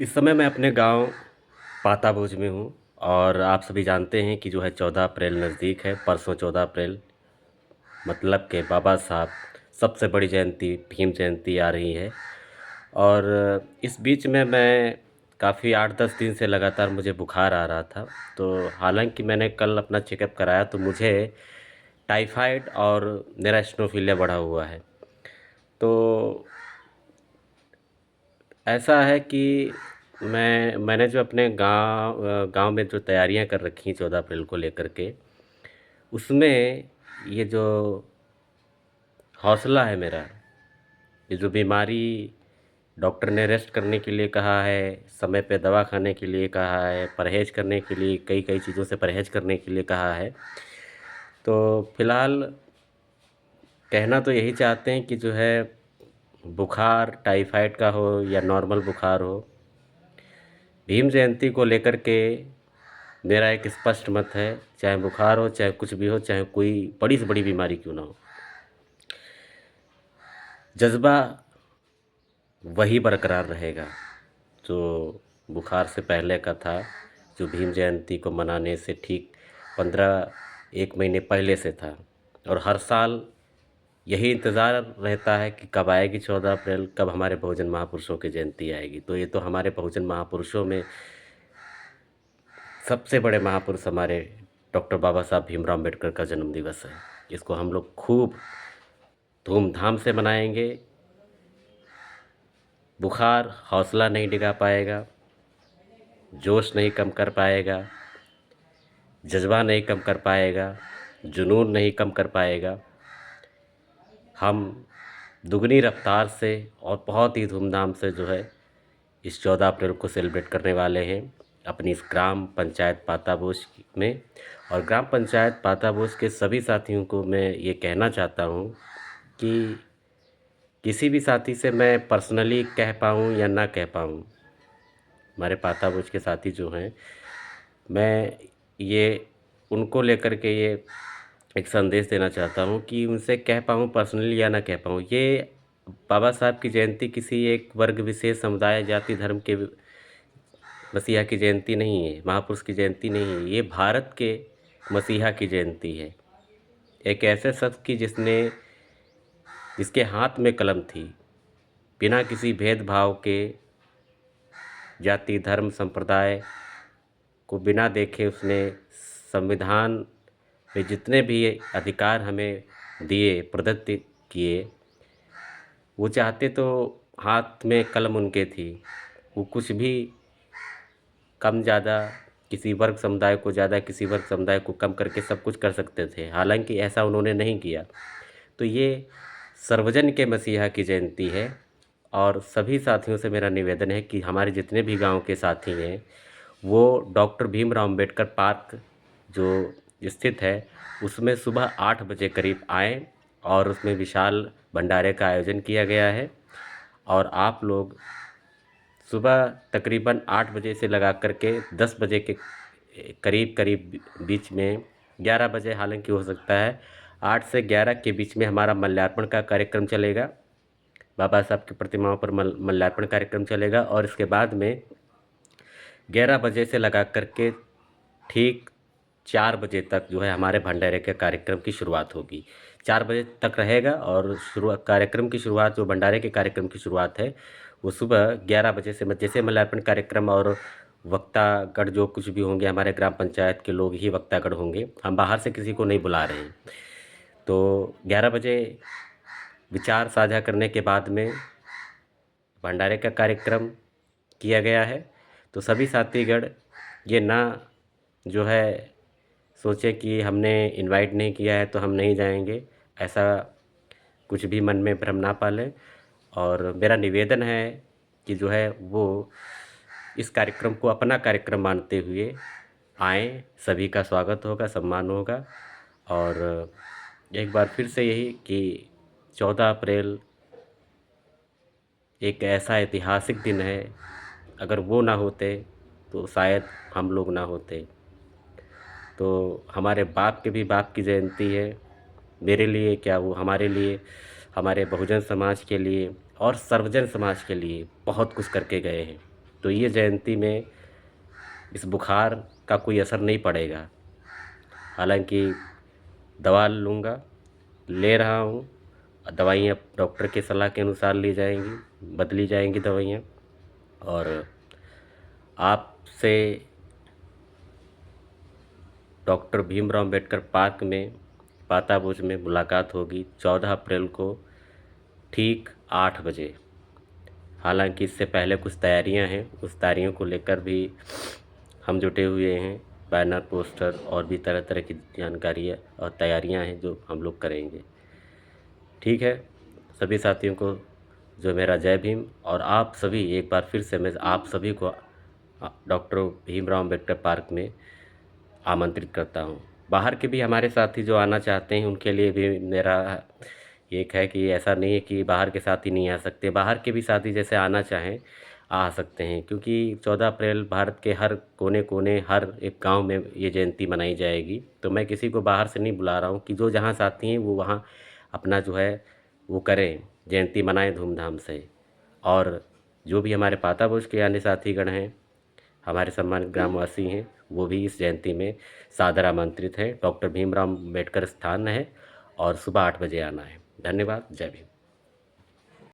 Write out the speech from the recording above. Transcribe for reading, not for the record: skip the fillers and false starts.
इस समय मैं अपने गांव पाताबूज में हूँ। और आप सभी जानते हैं कि जो है 14 अप्रैल नज़दीक है। परसों 14 अप्रैल मतलब के बाबा साहब सबसे बड़ी जयंती भीम जयंती आ रही है। और इस बीच में मैं काफ़ी 8-10 दिन से लगातार मुझे बुखार आ रहा था। तो हालांकि मैंने कल अपना चेकअप कराया तो मुझे टाइफाइड और मेरा स्नोफिलिया बढ़ा हुआ है। तो ऐसा है कि मैंने जो अपने गांव में जो तैयारियां कर रखी 14 अप्रैल को लेकर के, उसमें ये जो हौसला है मेरा, ये जो बीमारी, डॉक्टर ने रेस्ट करने के लिए कहा है, समय पे दवा खाने के लिए कहा है, परहेज करने के लिए कई कई चीज़ों से परहेज करने के लिए कहा है। तो फिलहाल कहना तो यही चाहते हैं कि जो है बुखार टाइफाइड का हो या नॉर्मल बुखार हो, भीम जयंती को लेकर के मेरा एक स्पष्ट मत है। चाहे बुखार हो, चाहे कुछ भी हो, चाहे कोई बड़ी से बड़ी बीमारी क्यों ना हो, जज्बा वही बरकरार रहेगा जो बुखार से पहले का था, जो भीम जयंती को मनाने से ठीक 1 महीने पहले से था। और हर साल यही इंतज़ार रहता है कि कब आएगी 14 अप्रैल, कब हमारे बहुजन महापुरुषों की जयंती आएगी। तो ये तो हमारे बहुजन महापुरुषों में सबसे बड़े महापुरुष हमारे डॉक्टर बाबा साहब भीमराव अम्बेडकर का जन्म दिवस है। इसको हम लोग खूब धूमधाम से मनाएंगे। बुखार हौसला नहीं डिगा पाएगा, जोश नहीं कम कर पाएगा, जज्बा नहीं कम कर पाएगा, जुनून नहीं कम कर पाएगा। हम दुगनी रफ्तार से और बहुत ही धूमधाम से जो है इस 14 अप्रैल को सेलिब्रेट करने वाले हैं अपनी इस ग्राम पंचायत पाताबूज में। और ग्राम पंचायत पाताबूज के सभी साथियों को मैं ये कहना चाहता हूँ कि किसी भी साथी से मैं पर्सनली कह पाऊँ या ना कह पाऊँ, हमारे पाताबूज के साथी जो हैं, मैं ये उनको लेकर के ये एक संदेश देना चाहता हूँ कि उनसे कह पाऊँ पर्सनली या ना कह पाऊँ, ये बाबा साहब की जयंती किसी एक वर्ग विशेष समुदाय जाति धर्म के मसीहा की जयंती नहीं है, महापुरुष की जयंती नहीं है। ये भारत के मसीहा की जयंती है। एक ऐसे शख्स की जिसके हाथ में कलम थी, बिना किसी भेदभाव के, जाति धर्म संप्रदाय को बिना देखे उसने संविधान में जितने भी अधिकार हमें दिए, प्रदत्त किए, वो चाहते तो हाथ में कलम उनके थी, वो कुछ भी कम ज़्यादा, किसी वर्ग समुदाय को ज़्यादा, किसी वर्ग समुदाय को कम करके सब कुछ कर सकते थे। हालांकि ऐसा उन्होंने नहीं किया। तो ये सर्वजन के मसीहा की जयंती है। और सभी साथियों से मेरा निवेदन है कि हमारे जितने भी गांव के साथी हैं, वो डॉक्टर भीमराव अंबेडकर पार्क जो स्थित है उसमें सुबह 8 बजे करीब आएँ। और उसमें विशाल भंडारे का आयोजन किया गया है। और आप लोग सुबह तकरीबन 8 बजे से लगा कर के 10 बजे के करीब करीब बीच में, 11 बजे हालांकि हो सकता है, 8 से 11 के बीच में हमारा मल्यार्पण का कार्यक्रम चलेगा। बाबा साहब की प्रतिमाओं पर मल्यार्पण कार्यक्रम चलेगा। और इसके बाद में 11 बजे से लगा कर के ठीक 4 बजे तक जो है हमारे भंडारे के कार्यक्रम की शुरुआत होगी। 4 बजे तक रहेगा। और कार्यक्रम की शुरुआत, जो भंडारे के कार्यक्रम की शुरुआत है, वो सुबह 11 बजे से, जैसे मल्यार्पण कार्यक्रम और वक्तागण जो कुछ भी होंगे, हमारे ग्राम पंचायत के लोग ही वक्तागण होंगे, हम बाहर से किसी को नहीं बुला रहे हैं। तो 11 बजे विचार साझा करने के बाद में भंडारे का कार्यक्रम किया गया है। तो सभी साथीगण ये ना जो है सोचे कि हमने इनवाइट नहीं किया है तो हम नहीं जाएंगे, ऐसा कुछ भी मन में भ्रम ना पालें। और मेरा निवेदन है कि जो है वो इस कार्यक्रम को अपना कार्यक्रम मानते हुए आएँ, सभी का स्वागत होगा, सम्मान होगा। और एक बार फिर से यही कि 14 अप्रैल एक ऐसा ऐतिहासिक दिन है, अगर वो ना होते तो शायद हम लोग ना होते। तो हमारे बाप के भी बाप की जयंती है, मेरे लिए क्या, वो हमारे लिए, हमारे बहुजन समाज के लिए और सर्वजन समाज के लिए बहुत कुछ करके गए हैं। तो ये जयंती में इस बुखार का कोई असर नहीं पड़ेगा। हालांकि दवा लूँगा, ले रहा हूँ, दवाइयाँ डॉक्टर की सलाह के अनुसार ली जाएंगी, बदली जाएंगी दवाइयाँ। और आपसे डॉक्टर भीमराव अम्बेडकर पार्क में पाताबुज में मुलाकात होगी 14 अप्रैल को ठीक 8 बजे। हालांकि इससे पहले कुछ तैयारियां हैं, उस तैयारियों को लेकर भी हम जुटे हुए हैं। बैनर, पोस्टर और भी तरह तरह की जानकारियाँ और तैयारियां हैं जो हम लोग करेंगे। ठीक है, सभी साथियों को जो मेरा जय भीम। और आप सभी, एक बार फिर से मैं आप सभी को डॉक्टर भीमराव अम्बेडकर पार्क में आमंत्रित करता हूँ। बाहर के भी हमारे साथी जो आना चाहते हैं उनके लिए भी मेरा एक है कि ऐसा नहीं है कि बाहर के साथी नहीं आ सकते। बाहर के भी साथी जैसे आना चाहें आ सकते हैं, क्योंकि 14 अप्रैल भारत के हर कोने कोने, हर एक गांव में ये जयंती मनाई जाएगी। तो मैं किसी को बाहर से नहीं बुला रहा हूँ, कि जो जहाँ साथी हैं वो वहाँ अपना जो है वो करें, जयंती मनाएं धूमधाम से। और जो भी हमारे पातापुर के अन्य साथीगण हैं, हमारे सम्मानित ग्रामवासी हैं, वो भी इस जयंती में सादर आमंत्रित हैं। डॉक्टर भीमराव अम्बेडकर स्थान है और सुबह 8 बजे आना है। धन्यवाद। जय भीम।